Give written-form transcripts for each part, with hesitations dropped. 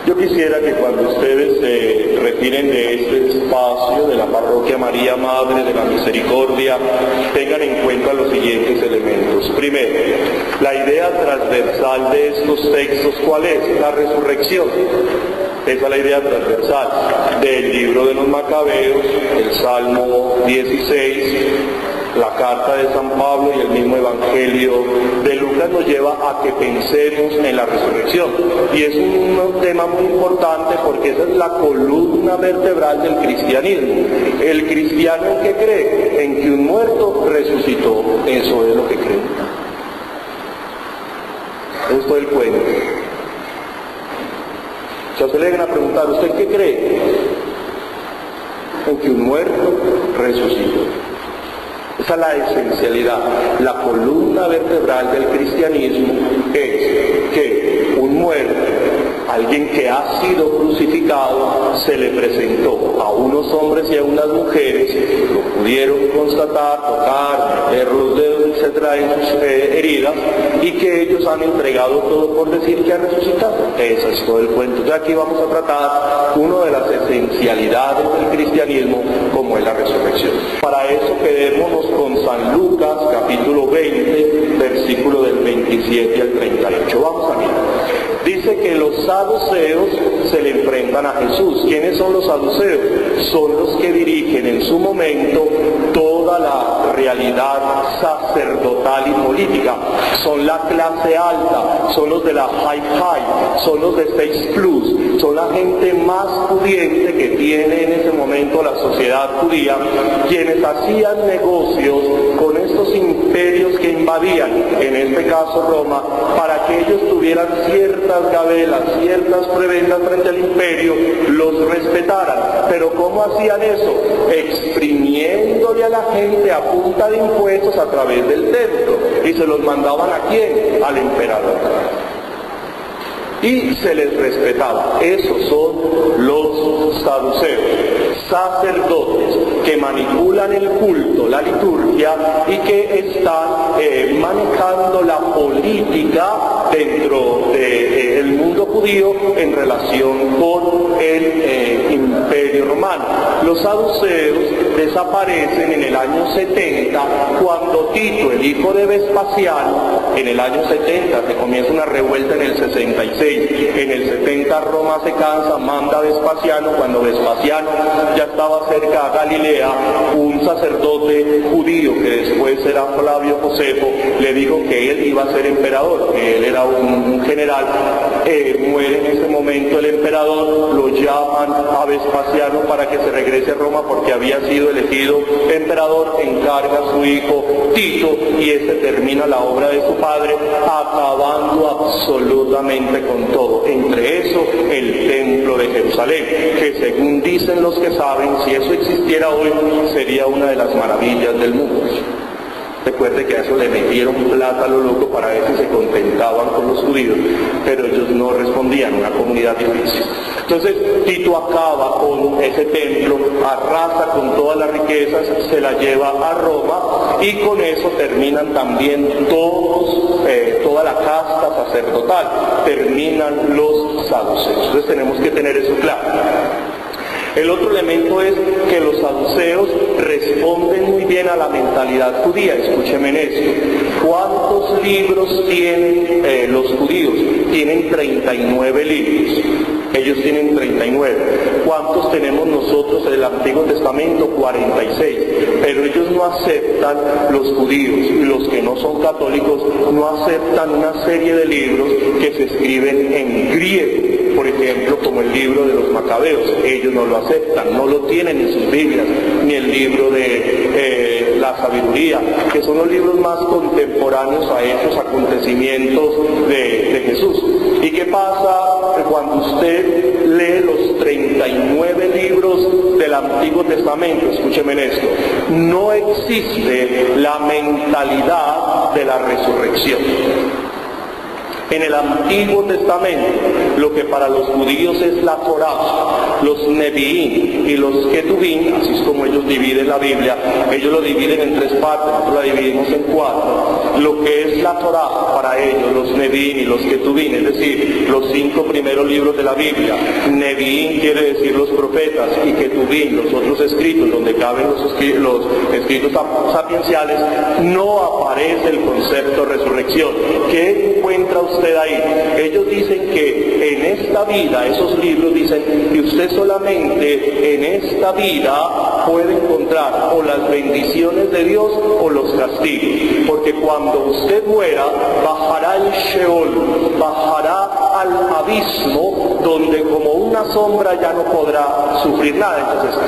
Yo quisiera que cuando ustedes se retiren de este espacio de la Parroquia María Madre de la Misericordia, tengan en cuenta los siguientes elementos. Primero, la idea transversal de estos textos, ¿cuál es? La resurrección. Esa es la idea transversal del libro de los Macabeos, el Salmo 16, la carta de San Pablo y el mismo Evangelio de Lucas nos lleva a que pensemos en la resurrección. Y es un tema muy importante porque esa es la columna vertebral del cristianismo. El cristiano, ¿en qué cree? En que un muerto resucitó. Eso es lo que cree. Esto es el cuento. Si a usted le llegan a preguntar, ¿usted qué cree? En que un muerto resucitó. Esa es la esencialidad. La columna vertebral del cristianismo es que un muerto, alguien que ha sido crucificado, se le presentó a unos hombres y a unas mujeres, lo pudieron constatar, tocar, meter los dedos, etcétera, en sus heridas, y que ellos han entregado todo por decir que ha resucitado. Ese es todo el cuento. De aquí vamos a tratar una de las esencialidades del cristianismo, como es la resurrección. Para eso quedémonos con San Lucas, capítulo 20, versículo del 27 al 38. Vamos a mirar. Dice que los saduceos se le enfrentan a Jesús. ¿Quiénes son los saduceos? Son los que dirigen en su momento toda la realidad sacerdotal y política. Son la clase alta, son los de la high, son los de 6+, son la gente más pudiente que tiene en ese momento la sociedad judía, quienes hacían negocios con estos imperios que invadían, en este caso Roma, para que ellos tuvieran ciertas gabelas, ciertas prebendas frente al imperio, los respetaran. Pero ¿cómo hacían eso? Exprimiéndole a la gente a punta de impuestos a través del templo. ¿Y se los mandaban a quién? Al emperador. Y se les respetaba. Esos son los saduceos, sacerdotes que manipulan el culto, la liturgia, y que están manejando la política dentro del mundo judío en relación con el imperio romano. Los saduceos desaparecen en el año 70, cuando Tito, el hijo de Vespasiano, en el año 70 se comienza una revuelta en el 66, en el 70 Roma se cansa, manda a Vespasiano. Cuando Vespasiano ya estaba cerca a Galilea, un sacerdote judío que después será Flavio Josefo le dijo que él iba a ser emperador, que él era un general. Muere en ese momento el emperador, lo llaman a Vespasiano para que se regrese a Roma porque había sido elegido emperador, encarga a su hijo Tito y este termina la obra de su padre, acabando absolutamente con todo. Entre eso, el templo de Jerusalén, que según dicen los que saben, si eso existiera hoy, sería una de las maravillas del mundo. Recuerde que a eso le metieron plata a lo loco para ver si se contentaban con los judíos, pero ellos no respondían, una comunidad difícil. Entonces Tito acaba con ese templo, arrasa con todas las riquezas, se la lleva a Roma y con eso terminan también toda la casta sacerdotal, terminan los saduceos. Entonces tenemos que tener eso claro. El otro elemento es que los saduceos responden muy bien a la mentalidad judía. Escúcheme en esto. ¿Cuántos libros tienen los judíos? Tienen 39 libros. Ellos tienen 39. ¿Cuántos tenemos nosotros en el Antiguo Testamento? 46. Pero ellos no aceptan, los judíos y los que no son católicos, no aceptan una serie de libros que se escriben en griego. Por ejemplo, como el libro de los Macabeos, ellos no lo aceptan, no lo tienen en sus Biblias, ni el libro de la sabiduría, que son los libros más contemporáneos a esos acontecimientos de Jesús. ¿Y qué pasa cuando usted lee los 39 libros del Antiguo Testamento? Escúcheme en esto. No existe la mentalidad de la resurrección. En el Antiguo Testamento, lo que para los judíos es la Torá, los Nevi'im y los Ketubim, así es como ellos dividen la Biblia, ellos lo dividen en 3 partes, nosotros la dividimos en 4. Lo que es la Torá para ellos, los Nevi'im y los Ketubim, es decir, los 5 primeros libros de la Biblia. Nevi'im quiere decir los profetas y Ketubim, los otros escritos, donde caben los escritos sapienciales, no aparece el concepto de resurrección. ¿Qué encuentra usted ahí? Ellos dicen que en esta vida, esos libros dicen que usted solamente en esta vida puede encontrar o las bendiciones de Dios o los castigos, porque cuando usted muera bajará al Sheol, bajará al abismo, donde como una sombra ya no podrá sufrir nada. Entonces,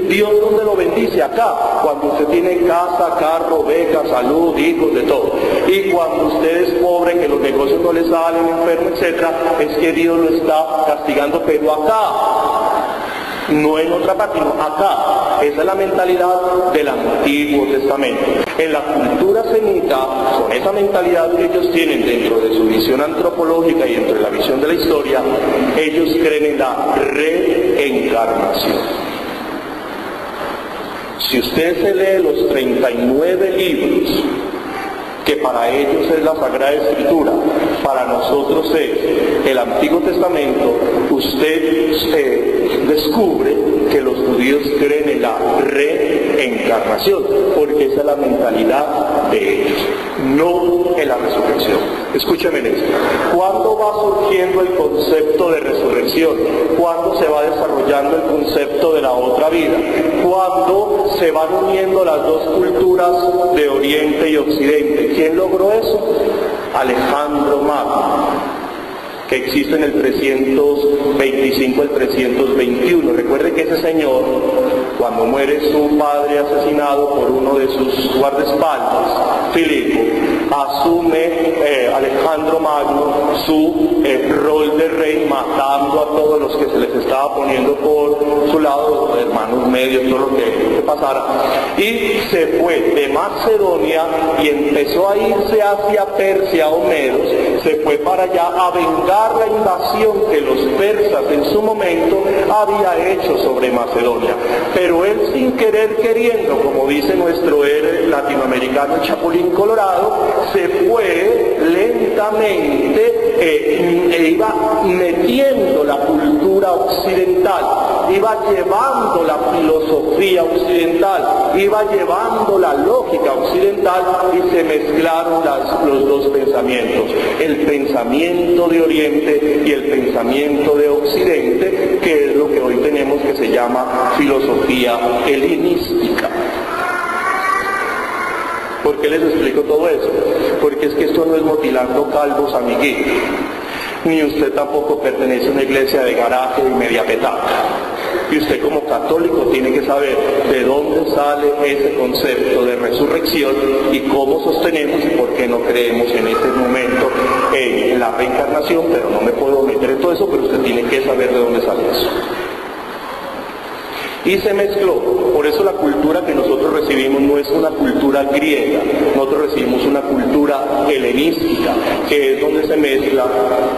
Dios ¿dónde lo bendice? Acá, cuando usted tiene casa, carro, beca, salud, hijos, de todo. Y cuando usted es pobre, que los negocios no le salen, enfermo, etc., es que Dios lo está castigando, pero acá, no en otra parte, sino acá. Esa es la mentalidad del Antiguo Testamento. En la cultura semita, con esa mentalidad que ellos tienen dentro de su visión antropológica y dentro de la visión de la historia, ellos creen en la reencarnación. Si usted se lee los 39 libros, que para ellos es la Sagrada Escritura, para nosotros es el Antiguo Testamento, usted descubre que los judíos creen en la reencarnación, porque esa es la mentalidad de ellos, no en la resurrección. Escúcheme esto. ¿Cuándo va surgiendo el concepto de resurrección? ¿Cuándo se va desarrollando el concepto de la otra vida? ¿Cuándo se van uniendo las dos culturas de Oriente y Occidente? ¿Quién logró eso? Alejandro Magno, que existe en el 325 al 321. Recuerde que ese señor, cuando muere su padre asesinado por uno de sus guardaespaldas, Filipo, asume Alejandro Magno su rol de rey, matando a todos los que se les estaba poniendo por su lado, los hermanos medios, todo lo que pasara, y se fue de Macedonia y empezó a irse hacia Persia o Medos, se fue para allá a vengar la invasión que los persas en su momento había hecho sobre Macedonia. Pero él, sin querer queriendo, como dice nuestro héroe latinoamericano Chapulín Colorado, se fue lentamente e iba metiendo la cultura occidental, iba llevando la filosofía occidental, iba llevando la lógica occidental, y se mezclaron los dos pensamientos, el pensamiento de Oriente y el pensamiento de Occidente, que es lo que hoy tenemos, que se llama filosofía helenística. ¿Por qué les explico todo eso? Porque es que esto no es motilando calvos, amiguitos, ni usted tampoco pertenece a una iglesia de garaje y media petaca. Y usted como católico tiene que saber de dónde sale ese concepto de resurrección y cómo sostenemos y por qué no creemos en este momento en la reencarnación, pero no me puedo meter en todo eso, pero usted tiene que saber de dónde sale eso. Y se mezcló. Por eso la cultura que nosotros recibimos no es una cultura griega, nosotros recibimos una cultura helenística, que es donde se mezcla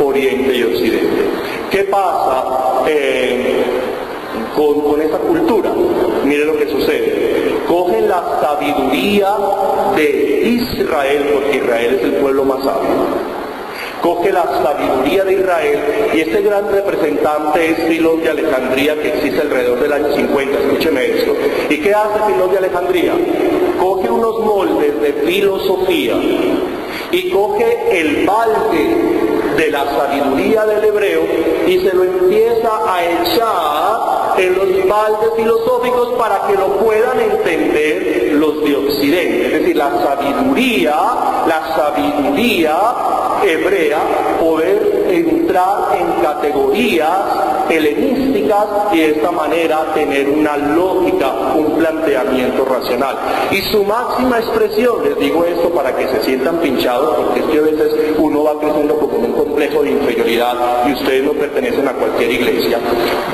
Oriente y Occidente. ¿Qué pasa con esta cultura? Mire lo que sucede. Cogen la sabiduría de Israel, porque Israel es el pueblo más sabio. Coge la sabiduría de Israel, y este gran representante es Filón de Alejandría, que existe alrededor del año 50, escúcheme esto. ¿Y qué hace Filón de Alejandría? Coge unos moldes de filosofía y coge el balde de la sabiduría del hebreo y se lo empieza a echar en los baldes filosóficos para que lo puedan entender los de Occidente. Es decir, la sabiduría hebrea, poder entrar en categorías helenísticas y de esta manera tener una lógica, un planteamiento racional. Y su máxima expresión, les digo esto para que se sientan pinchados, porque es que a veces uno va creciendo como en un complejo de inferioridad y ustedes no pertenecen a cualquier iglesia.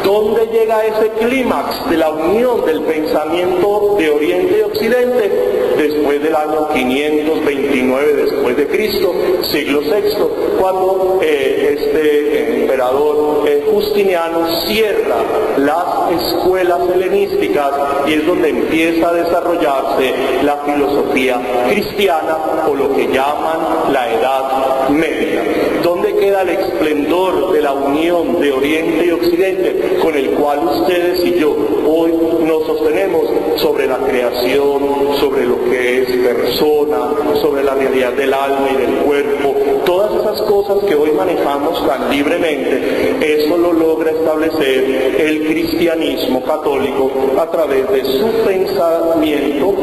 ¿Dónde llega ese clímax de la unión del pensamiento de Oriente y Occidente? después del año 529 después de Cristo, siglo VI, cuando este emperador Justiniano cierra las escuelas helenísticas y es donde empieza a desarrollarse la filosofía cristiana o lo que llaman la Edad Media. ¿Dónde queda el esplendor de la unión de Oriente y Occidente con el cual ustedes y yo hoy nos sostenemos sobre la creación, sobre lo que es persona, sobre la realidad del alma y del cuerpo? Todas esas cosas que hoy manejamos tan libremente, eso lo logra establecer el cristianismo católico a través de su pensamiento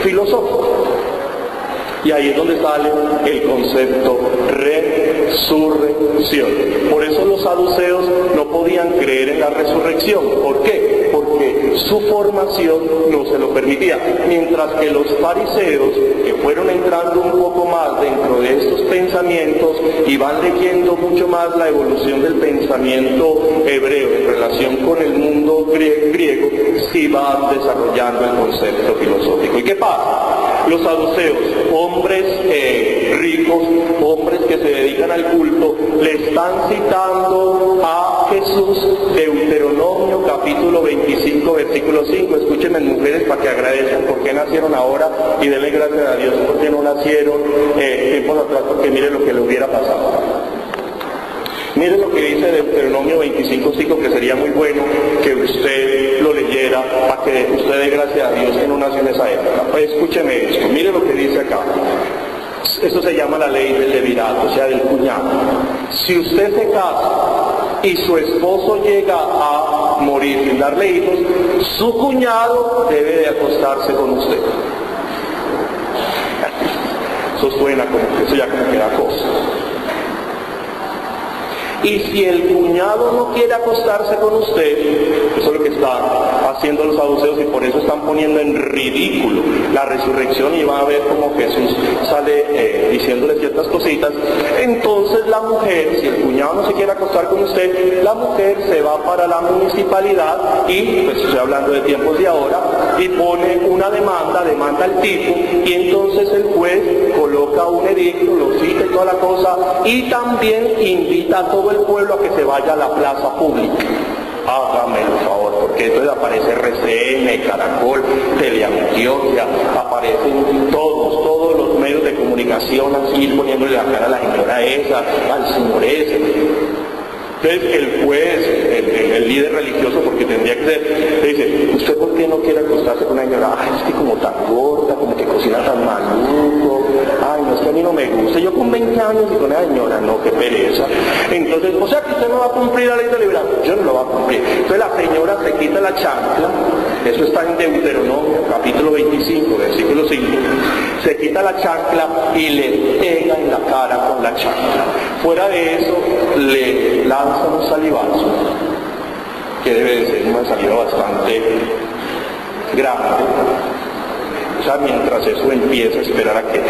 filosófico. Y ahí es donde sale el concepto resurrección. Por eso los saduceos no podían creer en la resurrección. ¿Por qué? Porque su formación no se lo permitía. Mientras que los fariseos, que fueron entrando un poco más dentro de estos pensamientos y van leyendo mucho más la evolución del pensamiento hebreo en relación con el mundo griego, sí van desarrollando el concepto filosófico. ¿Y qué pasa? Los saduceos, hombres ricos, hombres que se dedican al culto, le están citando a Jesús, Deuteronomio capítulo 25, versículo 5. Escúchenme, mujeres, para que agradezcan por qué nacieron ahora y denle gracias a Dios porque no nacieron tiempos atrás, porque miren lo que le hubiera pasado. Miren lo que dice Deuteronomio 25:5, que sería muy bueno que usted lo leyera para que usted dé gracias a Dios que no nació en esa época. Pues escúcheme esto, mire lo que dice acá. Eso se llama la ley del levirato, o sea, del cuñado. Si usted se casa y su esposo llega a morir sin darle hijos, su cuñado debe de acostarse con usted. Eso suena como que eso ya como que da cosa. Y si el cuñado no quiere acostarse con usted, eso es lo que están haciendo los saduceos y por eso están poniendo en ridículo la resurrección y van a ver como Jesús sale diciéndole ciertas cositas. Entonces la mujer, si el cuñado no se quiere acostar con usted, la mujer se va para la municipalidad y, pues estoy hablando de tiempos de ahora, y pone una demanda al tipo y entonces el juez coloca un edicto, lo cita y toda la cosa y también invita a todo el pueblo a que se vaya a la plaza pública. Hágame el favor, porque entonces aparece RCN, Caracol, Teleantioquia, aparecen todos los medios de comunicación así poniéndole la cara a la señora esa, al señor ese. Entonces el juez, el líder religioso, porque tendría que ser, le dice, ¿usted por qué no quiere acostarse con una señora? Ay, es que como tan gorda, como que cocina tan maluco, ay, no, es que a mí no me gusta, yo con 20 años y con una señora, no, qué pereza. Entonces, o sea que usted no va a cumplir la ley de libertad, yo no lo va a cumplir. Entonces la señora se quita la chancla, eso está en Deuteronomio, capítulo 25, versículo 5, se quita la chancla y le pega en la cara con la chancla. Fuera de eso, le lanza un salivazo, que debe de ser una saliva bastante grande. O sea, mientras eso empieza a esperar a que...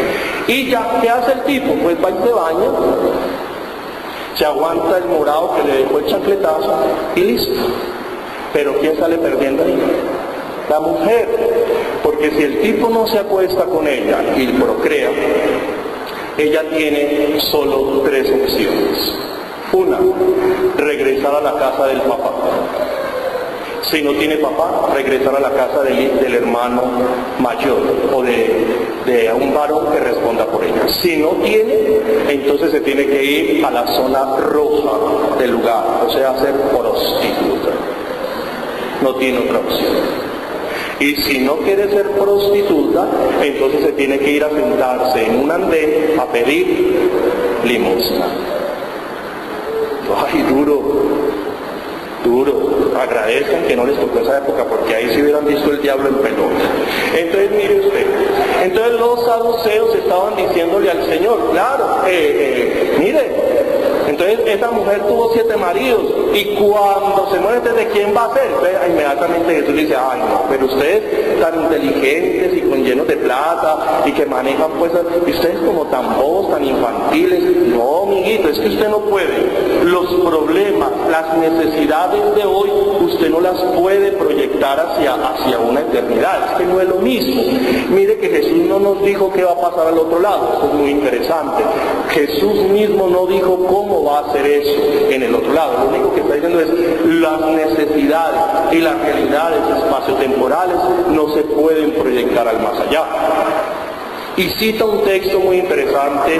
Y ya, ¿qué hace el tipo? Pues va y se baña, se aguanta el morado que le dejó el chancletazo y listo. Pero ¿quién sale perdiendo ahí? La mujer. Porque si el tipo no se acuesta con ella y procrea, ella tiene solo 3 opciones. Una, regresar a la casa del papá. Si no tiene papá, regresar a la casa del hermano mayor o de un varón que responda por ella. Si no tiene, entonces se tiene que ir a la zona roja del lugar, o sea, ser prostituta. No tiene otra opción. Y si no quiere ser prostituta, entonces se tiene que ir a sentarse en un andén a pedir limosna. Ay, duro. Agradezcan que no les tocó esa época, porque ahí sí hubieran visto el diablo en pelota. Entonces, mire usted, entonces los saduceos estaban diciéndole al Señor, claro, mire, entonces esa mujer tuvo 7 maridos, y cuando se muere, ¿de quién va a ser? Entonces, inmediatamente Jesús le dice, ay no, pero ustedes tan inteligentes y con llenos de plata, y que manejan pues, y ustedes como tan bobos, tan infantiles, no, amiguito, es que usted no puede. Los problemas, las necesidades de hoy usted no las puede proyectar hacia una eternidad. Es que no es lo mismo. Mire que Jesús no nos dijo qué va a pasar al otro lado. Esto es muy interesante. Jesús mismo no dijo cómo va a ser eso en el otro lado. Lo único que está diciendo es las necesidades y las realidades espaciotemporales no se pueden proyectar al más allá. Y cita un texto muy interesante,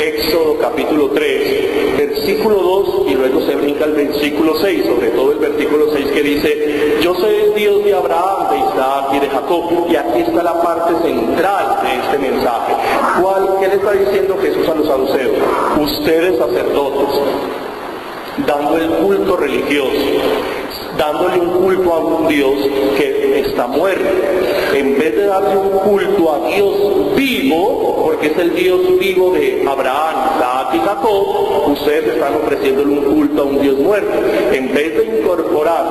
Éxodo capítulo 3, versículo 2, y luego se brinca al versículo 6, sobre todo el versículo 6 que dice, yo soy el Dios de Abraham, de Isaac y de Jacob. Y aquí está la parte central de este mensaje. ¿Qué le está diciendo Jesús a los saduceos? Ustedes sacerdotes, dando el culto religioso, dándole un culto a un Dios que está muerto, en vez de darle un culto a Dios vivo, porque es el Dios vivo de Abraham, Isaac y Jacob, ustedes están ofreciéndole un culto a un Dios muerto. En vez de incorporar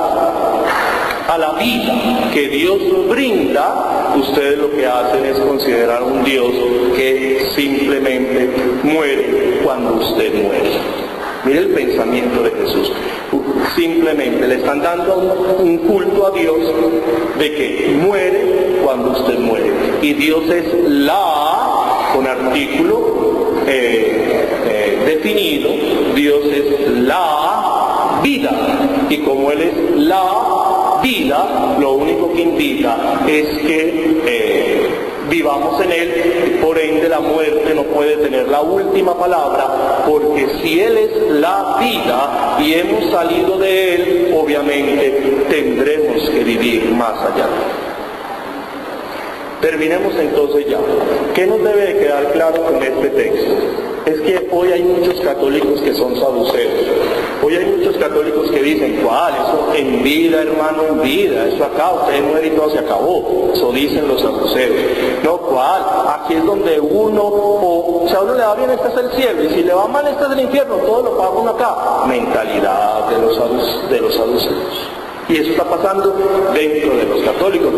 a la vida que Dios brinda, ustedes lo que hacen es considerar un Dios que simplemente muere cuando usted muere. Mire el pensamiento de Jesús. Simplemente le están dando un culto a Dios de que muere cuando usted muere. Y Dios es con artículo definido, Dios es la vida. Y como Él es la vida, lo único que indica es que vivamos en Él, por ende la muerte no puede tener la última palabra, porque si Él es la vida y hemos salido de Él, obviamente tendremos que vivir más allá. Terminemos entonces ya. ¿Qué nos debe de quedar claro con este texto? Es que hoy hay muchos católicos que son saduceos. Hoy hay muchos católicos que dicen, ¿cuál? Eso en vida, hermano, en vida. Eso acá, usted muere y todo se acabó. Eso dicen los saduceos. No, ¿cuál? Aquí es donde si a uno le va bien, este es el cielo. Y si le va mal, este es el infierno. Todo lo paga uno acá. Mentalidad de los saduceos. Y eso está pasando dentro de los católicos.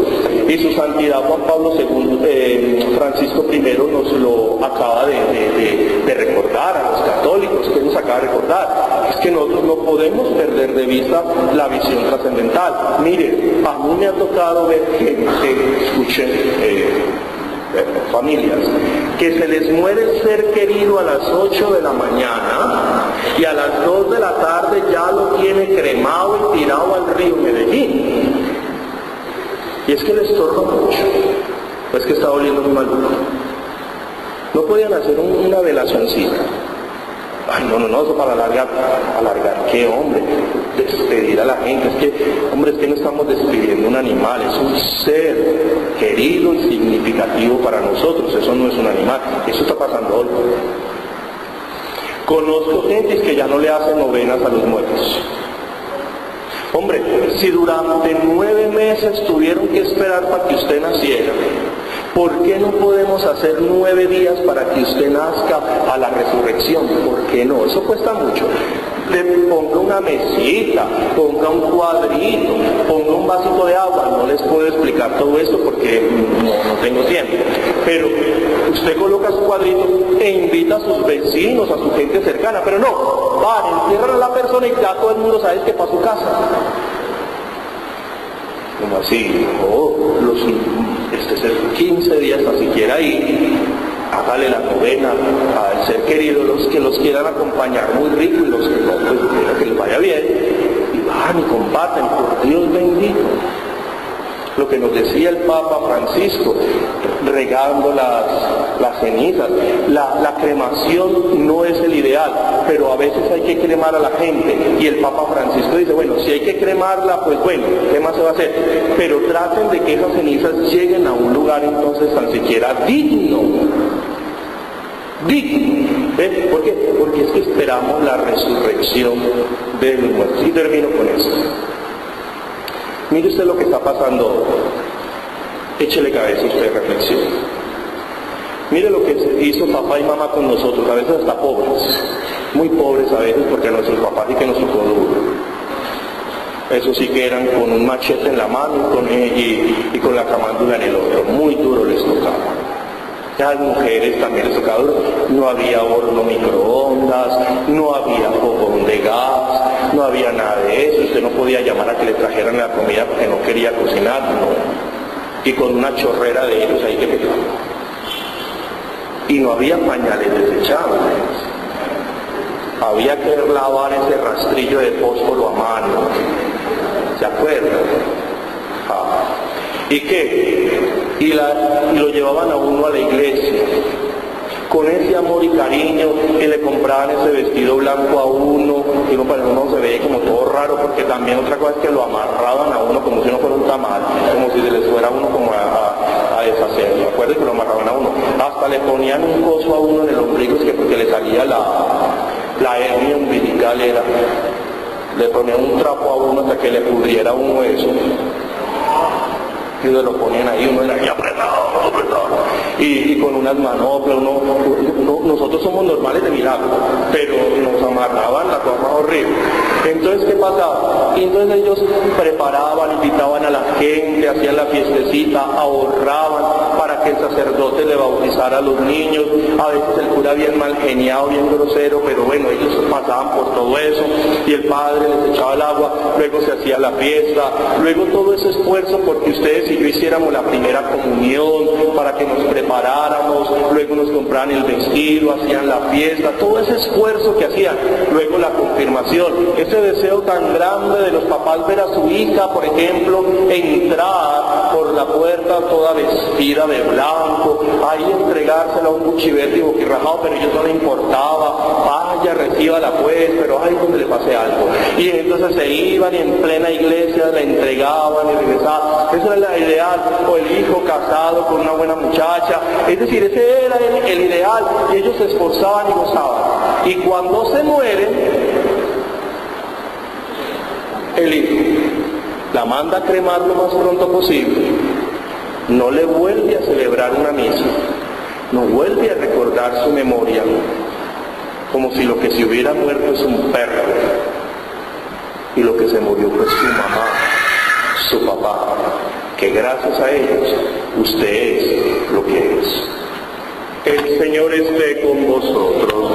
Y su santidad Juan Pablo II, Francisco I nos lo acaba de recordar a los católicos, que nos acaba de recordar. Es que nosotros no podemos perder de vista la visión trascendental. Mire, a mí me ha tocado ver gente, escuchen, familias, que se les muere el ser querido a las 8 de la mañana y a las 2 de la tarde ya lo tiene cremado y tirado al río Medellín. Y es que les estorba mucho, es que está oliendo muy mal. No podían hacer una velacioncita. Ay, no, eso para alargar, ¿qué, hombre? Despedir a la gente, es que no estamos despidiendo un animal, es un ser querido y significativo para nosotros, eso no es un animal, eso está pasando hoy. Conozco gentes que ya no le hacen novenas a los muertos. Hombre, si durante 9 meses tuvieron que esperar para que usted naciera, ¿por qué no podemos hacer 9 días para que usted nazca a la resurrección? ¿Por qué no? Eso cuesta mucho. Le ponga una mesita, ponga un cuadrito, ponga un vasito de agua. No les puedo explicar todo esto porque no tengo tiempo. Pero usted coloca su cuadrito e invita a sus vecinos, a su gente cercana. Pero no, van, entierran a la persona y ya todo el mundo sabe que para su casa. Como así, este es el 15 días, tan siquiera ahí, hágale la novena al ser querido, los que los quieran acompañar muy rico y los que no, pues que les vaya bien, y van y comparten, por Dios bendito. Lo que nos decía el Papa Francisco, regando las cenizas. La cremación no es el ideal, pero a veces hay que cremar a la gente. Y el Papa Francisco dice, bueno, si hay que cremarla, pues bueno, ¿qué más se va a hacer? Pero traten de que esas cenizas lleguen a un lugar entonces tan siquiera digno. ¿Ven? ¿Por qué? Porque es que esperamos la resurrección de los muertos. Y termino con esto. Mire usted lo que está pasando ahora. Échele cabeza usted, reflexión. Mire lo que hizo papá y mamá con nosotros, a veces hasta pobres, muy pobres a veces, porque nuestros papás sí que nos tocó duro. Eso sí que eran con un machete en la mano y con la camándula en el otro, muy duro les tocaba. A las mujeres también les tocaba duro. No había horno microondas, no había fogón de gas, no no había nada de eso, usted no podía llamar a que le trajeran la comida porque no quería cocinar, no. Y con una chorrera de ellos ahí que pegaban. Y no había pañales desechables. Había que lavar ese rastrillo de fósforo a mano. ¿Se acuerdan? ¿Y qué? Y lo llevaban a uno a la iglesia. Con ese amor y cariño, que le compraban ese vestido blanco a uno, y uno se veía como todo raro, porque también otra cosa es que lo amarraban a uno como si no fuera un tamal, como si se les fuera a uno como a deshacer. Recuerden que lo amarraban a uno. Hasta le ponían un coso a uno en el ombligo, es que porque le salía la hernia umbilical era. Le ponían un trapo a uno hasta que le pudriera uno eso. Y lo ponían ahí, uno era ahí apretado. Y con unas manoplas, nosotros somos normales de milagro, pero nos amarraban la cosa horrible. Entonces, ¿qué pasaba? Y entonces ellos preparaban, invitaban a la gente, hacían la fiestecita, ahorraban para que el sacerdote le bautizara a los niños. A veces el cura bien mal geniado, bien grosero, pero bueno, ellos pasaban por todo eso, y el padre les echaba el agua, luego se hacía la fiesta, luego todo ese esfuerzo porque ustedes y yo hiciéramos la primera comunión, para que nos preparáramos, luego nos compraban el vestido, hacían la fiesta, todo ese esfuerzo que hacían, luego la confirmación, ese deseo tan grande de los papás ver a su hija, por ejemplo, entrar por la puerta toda vestida de blanco, ahí entregársela a un cuchivete y boquirrajado, pero a ellos no le importaba, vaya, recíbala pues, pero ay, donde le pase algo. Y entonces se iban y en plena iglesia la entregaban y regresaban. Eso era el ideal, o el hijo casado con una buena muchacha, es decir, ese era el ideal, y ellos se esforzaban y gozaban. Y cuando se mueren, el hijo la manda a cremar lo más pronto posible, no le vuelve a celebrar una misa, no vuelve a recordar su memoria, como si lo que se hubiera muerto es un perro, y lo que se murió fue su mamá, su papá, que gracias a ellos usted es lo que es. El Señor esté con vosotros.